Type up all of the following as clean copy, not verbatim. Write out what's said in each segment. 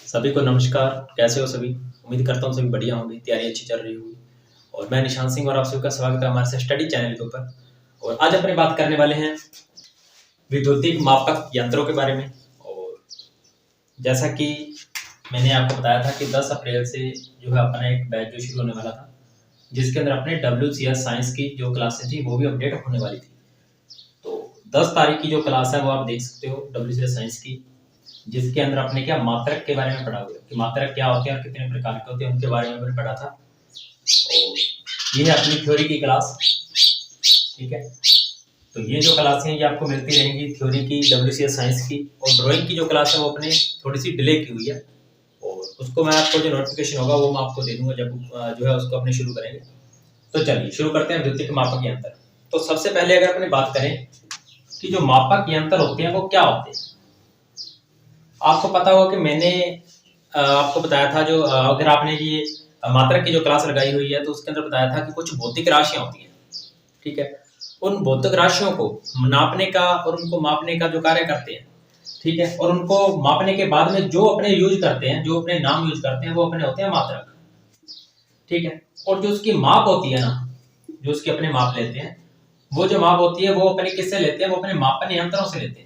सभी को नमस्कार। कैसे हो सभी? उम्मीद करता हूँ सभी बढ़िया होंगे, तैयारी अच्छी चल रही होगी। और मैं निशान सिंह और आप सभी का स्वागत है हमारे स्टडी चैनल के ऊपर। और आज अपने बात करने वाले हैं विद्युतीय मापक यंत्रों के बारे में। और जैसा कि मैंने आपको बताया था कि 10 अप्रैल से जो है अपना एक बैच जो शुरू होने वाला था, जिसके अंदर अपने WCS साइंस की जो क्लासेस थी वो भी अपडेट होने वाली थी। तो 10 तारीख की जो क्लास है वो आप देख सकते हो, WCS साइंस की, जिसके अंदर आपने क्या मात्रक के बारे में पढ़ा हुआ कि मात्रक क्या होते हैं और कितने प्रकार के होते हैं उनके बारे में मैंने पढ़ा था। और ये है अपनी थ्योरी की क्लास, ठीक है। तो ये जो क्लास है ये आपको मिलती रहेंगी, थ्योरी की, WCS साइंस की। और ड्राइंग की जो क्लास है वो अपने थोड़ी सी डिले की हुई है, और उसको मैं आपको जो नोटिफिकेशन होगा वो मैं आपको दे दूंगा जब जो है उसको अपने शुरू करेंगे। तो चलिए शुरू करते हैं विद्युतीय मापक यंत्र। तो सबसे पहले अगर अपने बात करें कि जो मापक यंत्र होते हैं वो क्या होते हैं, आपको पता होगा कि मैंने आपको बताया था, जो अगर आपने ये मात्रक की जो क्लास लगाई हुई है तो उसके अंदर बताया था कि कुछ भौतिक राशियां होती हैं, ठीक है। उन भौतिक राशियों को नापने का और उनको मापने का जो कार्य करते हैं, ठीक है। और उनको मापने के बाद में जो अपने यूज करते हैं, जो अपने नाम यूज करते हैं, वो अपने होते हैं मात्रक, ठीक है। और जो उसकी माप होती है ना, जो उसकी अपने माप लेते हैं, वो जो माप होती है वो अपने किससे लेते हैं? वो अपने मापन यंत्रों से लेते हैं।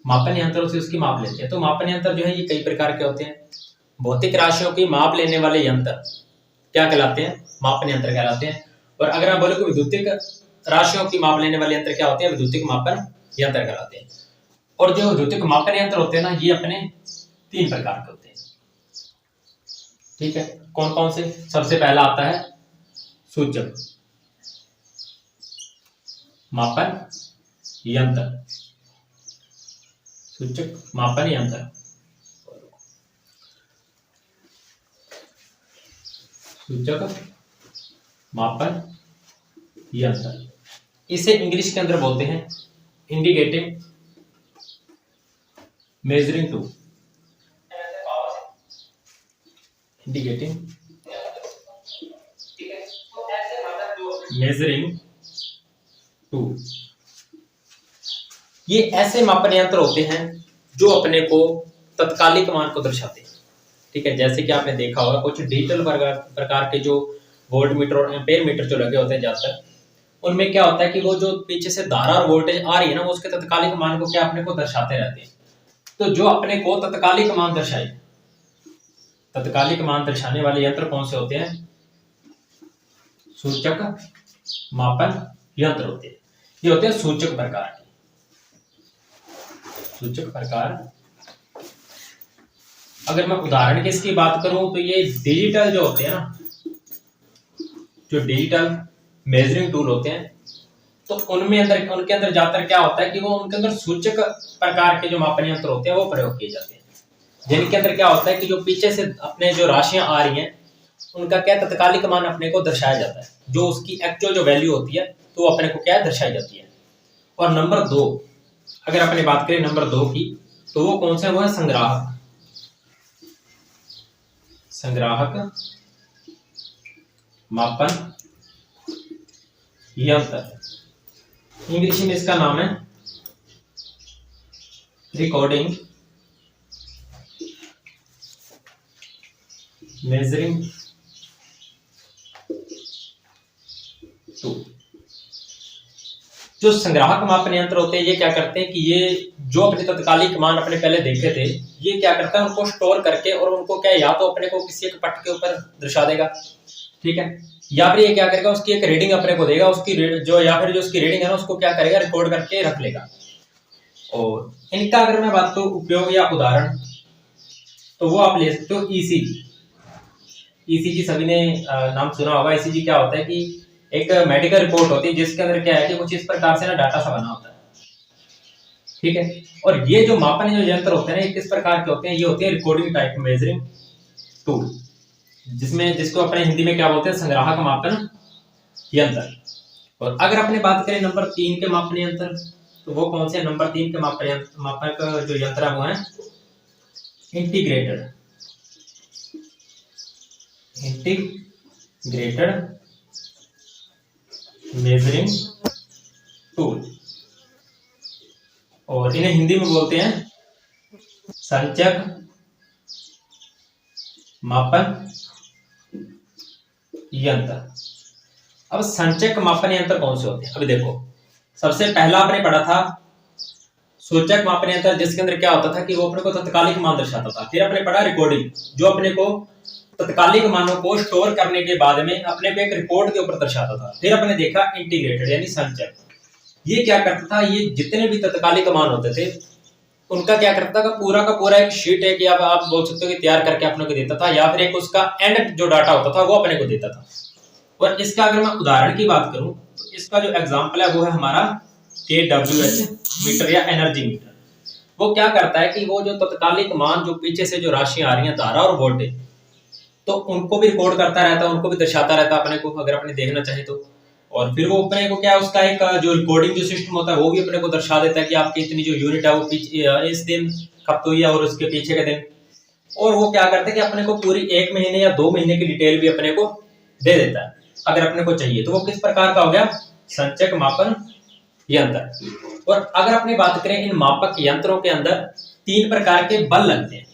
मापन यंत्रों से उसकी माप लेते हैं। तो मापन यंत्र जो है ये कई प्रकार के होते हैं। भौतिक राशियों की माप लेने वाले यंत्र क्या कहलाते हैं? मापन यंत्र कहलाते हैं। और अगर आप बोले कि विद्युतीय राशियों की माप लेने वाले यंत्र क्या होते हैं? विद्युतीय मापन यंत्र कहलाते हैं। और जो विद्युतीय मापन यंत्र होते हैं ना, ये अपने 3 प्रकार के होते हैं, ठीक है। कौन कौन से? सबसे पहला आता है सूचक मापन यंत्र। सूचक मापन यंत्र, सूचक मापन यंत्र, इसे इंग्लिश के अंदर बोलते हैं indicating measuring tool. Indicating measuring tool, ये ऐसे मापन यंत्र होते हैं जो अपने को तत्कालिक मान को दर्शाते हैं, ठीक है। जैसे कि आपने देखा होगा कुछ डिजिटल प्रकार के जो वोल्ट मीटर और एम्पेयर मीटर जो लगे होते हैं ज्यादातर, उनमें क्या होता है कि वो जो पीछे से धारा और वोल्टेज आ रही है ना, वो उसके तत्कालिक मान को क्या अपने को दर्शाते रहते हैं। तो जो अपने को तत्कालिक मान दर्शाए, तत्कालिक मान दर्शाने वाले यंत्र कौन से होते हैं? सूचक मापन यंत्र होते हैं। ये होते हैं सूचक प्रकार के, सूचक प्रकार। अगर मैं उदाहरण की इसकी बात करूं तो ये डिजिटल जो होते हैं ना, जो डिजिटल मेजरिंग टूल होते हैं, तो उनके अंदर ज्यादातर क्या होता है कि वो उनके अंदर सूचक प्रकार के जो मापन यंत्र होते हैं वो प्रयोग किए जाते हैं, जिनके अंदर क्या होता है कि जो पीछे से अपने जो राशियां आ रही हैं उनका क्या तत्कालिक मान अपने को दर्शाया जाता है, जो उसकी एक्चुअल जो वैल्यू होती है तो वो अपने को क्या दर्शाई जाती है। और नंबर 2, अगर अपने बात करें नंबर 2 की, तो वो कौन सा है? वो है संग्राहक। संग्राहक मापन यंत्र, इंग्लिश में इसका नाम है रिकॉर्डिंग मेजरिंग टूल। जो संग्राहक मापन यंत्र होते हैं ये क्या करते हैं कि ये जो अपने तत्कालिक मान अपने पहले देखे थे, ये क्या करता है उनको स्टोर करके और उनको क्या या तो अपने को किसी एक पट के ऊपर दर्शा देगा, ठीक है, या फिर ये क्या करेगा उसकी एक रीडिंग अपने को देगा, उसकी जो या फिर जो उसकी रीडिंग है ना उसको क्या करेगा रिकॉर्ड करके रख लेगा। और इनका अगर मैं बात करूं उपयोग या उदाहरण, तो वो आप ले सकते हो ईसीजी। ईसीजी सभी ने नाम सुना होगा। ईसीजी क्या होता है कि एक मेडिकल रिपोर्ट होती है जिसके अंदर क्या है कि कुछ इस प्रकार से ना डाटा सा बना होता है, ठीक है। और ये जो मापन जो यंत्र होते हैं ना, किस प्रकार के होते हैं? ये होते हैं रिकॉर्डिंग टाइप मेजरिंग टूल, जिसको अपने हिंदी में क्या बोलते हैं? संग्राहक मापन यंत्र। और अगर अपने बात करें नंबर 3 के मापन यंत्र, तो वो कौन से? नंबर 3 के मापक जो यंत्र है वो है इंटीग्रेटेड मेजरिंग टूल, और इन्हें हिंदी में बोलते हैं संचयक मापन यंत्र। अब संचयक मापन यंत्र कौन से होते हैं? अभी देखो, सबसे पहला आपने पढ़ा था सूचक मापन यंत्र, जिसके अंदर क्या होता था कि वो अपने को तत्कालिक मान दर्शाता था। फिर अपने पढ़ा रिकॉर्डिंग, जो अपने को तत्कालिक मानों को स्टोर करने के बाद में अपने को एक रिकॉर्ड के ऊपर दर्शाता था। फिर अपने देखा इंटीग्रेटेड यानी संचयक, ये क्या करता था, ये जितने भी तत्कालिक मान होते थे उनका क्या करता था, पूरा का पूरा एक शीट है कि आप बोल सकते हो कि तैयार करके अपने को देता था, या फिर एक उसका एंड जो डाटा होता था वो अपने को देता था। और इसका अगर मैं उदाहरण की बात करूं तो इसका जो एग्जांपल है वो है हमारा kWh मीटर या एनर्जी मीटर। वो क्या करता है कि वो जो तत्कालिक मान जो पीछे से जो राशियां आ रही हैं, धारा और वोल्टेज, तो उनको भी रिकॉर्ड करता रहता है, उनको भी दर्शाता रहता है अपने को, अगर अपने देखना चाहे तो। और फिर वो अपने को क्या, उसका एक जो रिकॉर्डिंग जो सिस्टम होता है वो भी अपने को दर्शा देता है कि आपकी इतनी जो यूनिट है वो इस दिन खपत हुई है और उसके पीछे के दिन। और वो क्या करते हैं कि अपने को पूरी 1 महीने या 2 महीने की डिटेल भी अपने को दे देता है अगर अपने को चाहिए। तो वो किस प्रकार का हो गया, संचयक मापन यंत्र। और अगर अपनी बात करें इन मापक यंत्रों के अंदर 3 प्रकार के बल लगते हैं।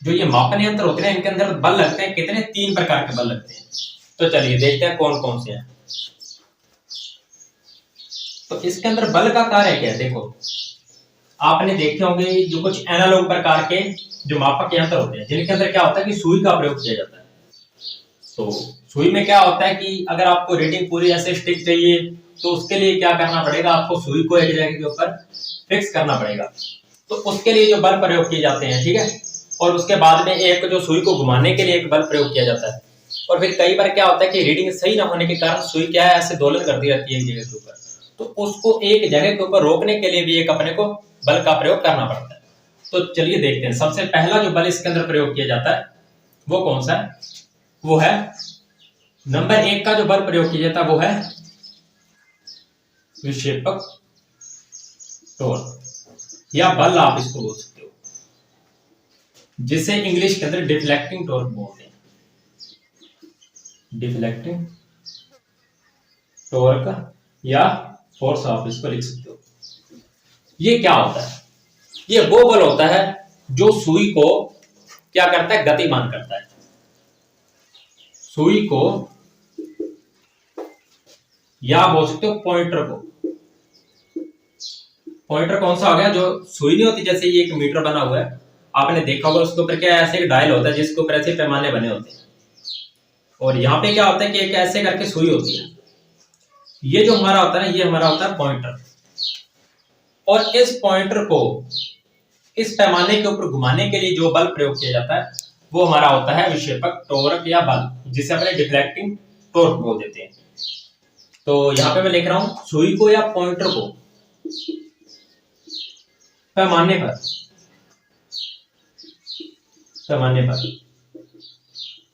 जो ये मापन यंत्र होते हैं इनके अंदर बल लगते हैं, कितने? 3 प्रकार के बल लगते हैं। तो चलिए देखते हैं कौन कौन से हैं। तो इसके अंदर बल का कार्य क्या है? देखो, आपने देखे होंगे जो कुछ एनालॉग प्रकार के जो मापक यंत्र होते हैं जिनके अंदर क्या होता है कि सुई का प्रयोग किया जाता है। तो सुई में क्या होता है कि अगर आपको रीडिंग पूरी ऐसे स्टिक चाहिए तो उसके लिए क्या करना पड़ेगा, आपको सुई को एक जगह के ऊपर फिक्स करना पड़ेगा। तो उसके लिए जो बल प्रयोग किए जाते हैं, ठीक है। और उसके बाद में एक जो सुई को घुमाने के लिए एक बल प्रयोग किया जाता है। और फिर कई बार क्या होता है कि रीडिंग सही ना होने के कारण सुई क्या है, ऐसे दोलन करती रहती है एक जगह के ऊपर, तो उसको एक जगह के ऊपर रोकने के लिए भी एक अपने को बल का प्रयोग करना पड़ता है। तो चलिए देखते हैं, सबसे पहला जो बल इसके अंदर प्रयोग किया जाता है वो कौन सा है? वो है नंबर 1 का जो बल प्रयोग किया जाता है वो है विक्षेपक टॉर्क, या बल आप इसको बोल सकते हो, जिसे इंग्लिश के अंदर डिफ्लेक्टिंग टॉर्क बोलते हैं। डिफ्लेक्टिंग टॉर्क या फोर्स आप इसको लिख सकते हो। ये क्या होता है? ये वो बल होता है जो सुई को क्या करता है, गतिमान करता है। सुई को, या बोल सकते हो पॉइंटर को। पॉइंटर कौन सा हो गया? जो सुई नहीं होती, जैसे ये एक मीटर बना हुआ है, आपने देखा होगा उसके ऊपर क्या ऐसे एक डायल होता है जिसके ऊपर ऐसे पैमाने बने होते हैं। और यहाँ पे क्या होता है कि एक ऐसे करके सुई होती है। ये जो हमारा होता है ना, ये हमारा होता है पॉइंटर। और इस पॉइंटर को इस पैमाने के ऊपर घुमाने के लिए जो बल प्रयोग किया जाता है वो हमारा होता है विक्षेपक टॉर्क या बल, जिसे अपने डिफ्लेक्टिंग टॉर्क बोल देते हैं। तो यहाँ पे मैं लिख रहा हूं सुई को या पॉइंटर को पैमाने पर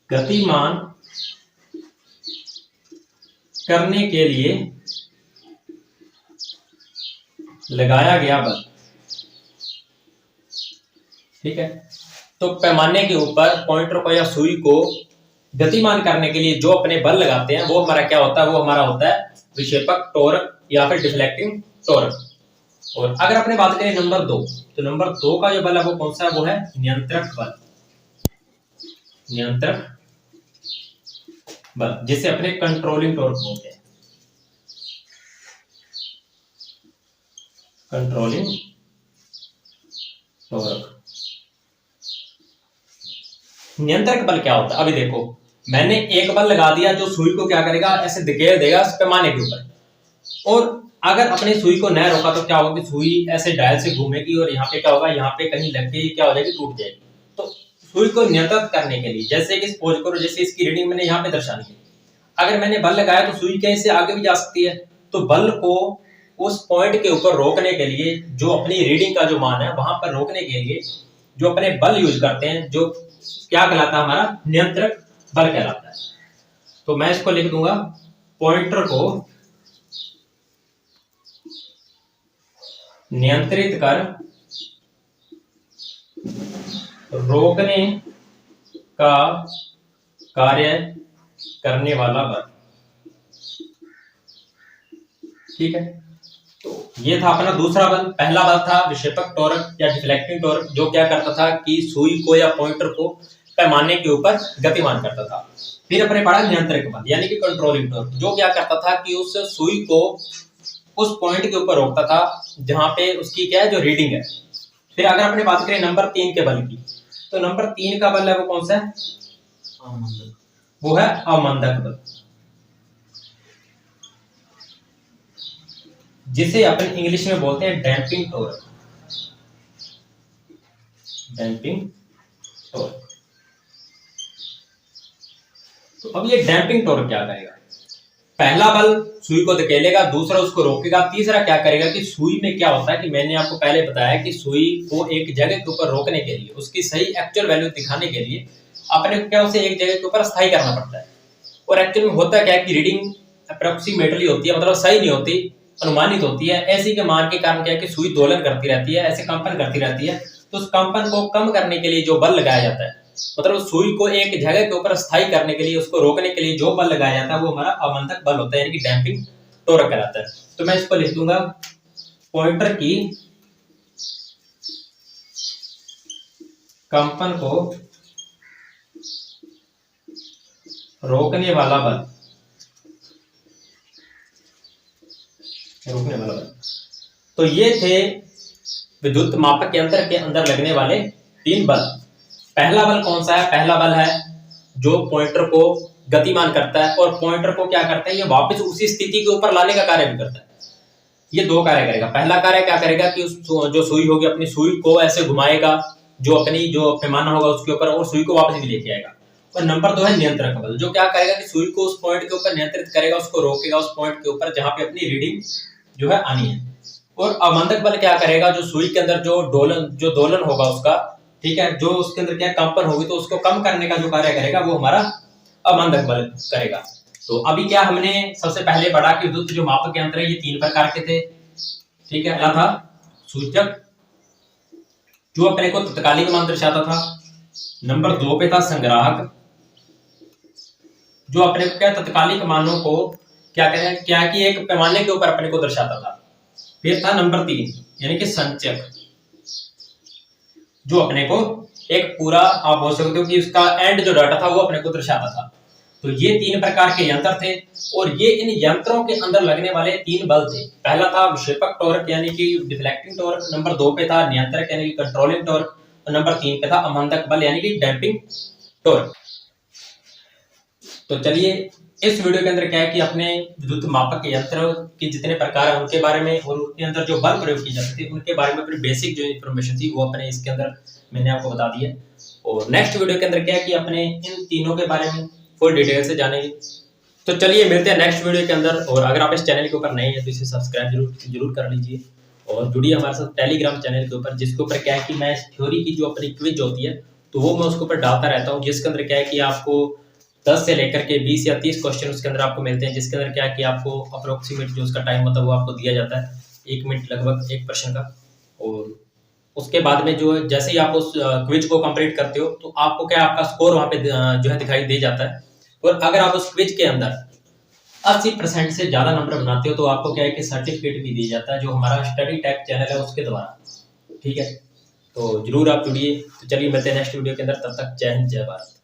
गतिमान करने के लिए लगाया गया बल। ठीक है, तो पैमाने के ऊपर पॉइंटर को या सुई को गतिमान करने के लिए जो अपने बल लगाते हैं वो हमारा क्या होता है, वो हमारा होता है विक्षेपक टॉर्क या फिर डिफ्लेक्टिंग टॉर्क। और अगर अपने बात करें नंबर 2, तो नंबर 2 का जो बल है वो कौन सा है? वो है नियंत्रक बल। नियंत्रक बल, जिसे अपने कंट्रोलिंग टॉर्क बोलते हैं। Controlling torque. नियंत्रक बल क्या होता है? अभी देखो, मैंने एक बल लगा दिया जो सुई को क्या करेगा, ऐसे धकेल देगा उस पैमाने के ऊपर। और अगर अपने सुई को न रोका तो क्या होगा कि सुई ऐसे डायल से घूमेगी और यहाँ पे क्या होगा, यहाँ पे कहीं लग के क्या हो जाएगी, टूट जाएगी। तो सुई को नियंत्रित करने के लिए, जैसे कि सपोज करो जैसे इसकी रीडिंग मैंने यहाँ पे दर्शानी है, अगर मैंने बल लगाया तो सुई कैसे आगे भी जा सकती है। तो बल को उस पॉइंट के ऊपर रोकने के लिए, जो अपनी रीडिंग का जो मान है वहां पर रोकने के लिए जो अपने बल यूज करते हैं, जो क्या कहलाता है, हमारा नियंत्रक बल कहलाता है। तो मैं इसको लिख दूंगा पॉइंटर को नियंत्रित कर रोकने का कार्य करने वाला बल। ठीक है, तो ये था अपना दूसरा बल। पहला बल था विक्षेपक टॉर्क या डिफ्लेक्टिंग टॉर्क, जो क्या करता था कि सुई को या पॉइंटर को पैमाने के ऊपर गतिमान करता था। फिर अपने पढ़ा नियंत्रक बल यानी कि कंट्रोलिंग टॉर्क, जो क्या करता था कि उस सुई को उस पॉइंट के ऊपर रोकता था जहां पे उसकी क्या है जो रीडिंग है। फिर अगर अपने बात करें नंबर 3 के बल की, तो नंबर 3 का बल है वो कौन सा है? वो है अवमंदक बल, जिसे अपन इंग्लिश में बोलते हैं डैम्पिंग टॉर्क। Damping torque. तो अब ये डैम्पिंग टॉर्क क्या करेगा? पहला बल सुई को धकेलेगा, दूसरा उसको रोकेगा, तीसरा क्या करेगा कि सुई में क्या होता है कि मैंने आपको पहले बताया कि सुई को एक जगह के ऊपर रोकने के लिए, उसकी सही एक्चुअल वैल्यू दिखाने के लिए अपने को क्या उसे एक जगह के ऊपर स्थायी करना पड़ता है। और एक्चुअल में होता क्या है कि रीडिंग अप्रोक्सीमेटली होती है, मतलब सही नहीं होती, अनुमानित होती है। ऐसी के मान के कारण क्या है कि सुई दोलन करती रहती है, ऐसे कंपन करती रहती है। तो उस कंपन को कम करने के लिए जो बल लगाया जाता है, मतलब सुई को एक जगह के ऊपर स्थायी करने के लिए, उसको रोकने के लिए जो बल लगाया जाता है वो हमारा अवमंदक बल होता है, यानी कि डैम्पिंग टॉर्क कहलाता है। तो मैं इसको लिख दूंगा पॉइंटर की कंपन को रोकने वाला बल, रोकने वाला बल। तो ये थे विद्युत मापक यंत्र के अंदर लगने वाले 3 बल। पहला बल कौन सा है? पहला बल है जो पॉइंटर को गतिमान करता है और पॉइंटर को क्या करता है, ये वापस उसी स्थिति के ऊपर लाने का कार्य भी करता है। ये 2 कार्य करेगा। पहला कार्य क्या करेगा कि उस जो सुई होगी अपनी सुई को ऐसे घुमाएगा जो अपनी जो पैमाना होगा उसके ऊपर, और सुई को वापस भी लेके आएगा। और नंबर 2 है नियंत्रक बल, जो क्या करेगा कि सुई को उस पॉइंट के ऊपर नियंत्रित करेगा, उसको रोकेगा उस पॉइंट के ऊपर जहां पे अपनी रीडिंग जो है आनी है। और अवमंदक बल क्या करेगा, जो सुई के अंदर जो दोलन होगा उसका, ठीक है, जो उसके अंदर क्या कंपन होगी तो उसको कम करने का जो कार्य करेगा वो हमारा अवमंदक बल करेगा। तो अभी क्या हमने सबसे पहले पढ़ा कि विद्युत जो मापक यंत्र है ये 3 प्रकार के थे, ठीक है। पहला था सूचक, जो अपने को तत्कालिक मान दर्शाता था। नंबर 2 पे था संग्राहक, जो अपने को क्या तत्कालिक मानों को क्या करें क्या कि एक पैमाने के ऊपर अपने को दर्शाता था। फिर था नंबर 3 यानी कि संचयक, जो अपने को एक पूरा आप बोल सकते हो कि उसका एंड जो डाटा था वो अपने को दर्शाता था। तो ये 3 प्रकार के यंत्र थे और ये इन यंत्रों के अंदर लगने वाले 3 बल थे। पहला था विक्षेपक टॉर्क यानी कि डिफ्लेक्टिंग टॉर्क, नंबर 2 पे था नियंत्रक यानी कि कंट्रोलिंग टॉर्क, और नंबर 3 पे था अवमंदक बल यानी कि डैम्पिंग टॉर्क। तो चलिए इस वीडियो के अंदर क्या है कि अपने विद्युत मापक यंत्र के जितने प्रकार हैं उनके बारे में और उनके अंदर जो बल प्रयोग किए जाते थे उनके बारे में अपनी बेसिक जो इन्फॉर्मेशन थी वो अपने इसके अंदर मैंने आपको बता दी है। और नेक्स्ट वीडियो के अंदर क्या है कि अपने इन तीनों के बारे में फुल डिटेल से जानेंगे। तो चलिए मिलते हैं नेक्स्ट वीडियो के अंदर। और अगर आप इस चैनल के ऊपर नए हैं तो इसे सब्सक्राइब जरूर कर लीजिए और जुड़िए हमारे साथ टेलीग्राम चैनल के ऊपर, जिसके ऊपर क्या है कि मैं थ्योरी की जो अपनी क्विज होती है तो वो मैं उसके ऊपर डालता रहता हूँ, जिसके अंदर क्या है कि आपको 10 से लेकर के 20 या 30 क्वेश्चन उसके अंदर आपको मिलते हैं, जिसके अंदर क्या है कि आपको अप्रोक्सीमेट जो उसका टाइम होता है वो आपको दिया जाता है 1 मिनट लगभग एक प्रश्न का। और उसके बाद में जो जैसे ही आप उस क्विज को कंप्लीट करते हो तो आपको क्या आपका स्कोर वहां पे जो है दिखाई दे जाता है। और अगर आप उस क्विज के अंदर 80% से ज्यादा नंबर बनाते हो तो आपको क्या है कि सर्टिफिकेट भी दिया जाता है, जो हमारा स्टडी टैग चैनल है उसके द्वारा, ठीक है। तो जरूर आप जुड़िए। तो चलिए मिलते हैं नेक्स्ट वीडियो के अंदर, तब तक जय हिंद जय भारत।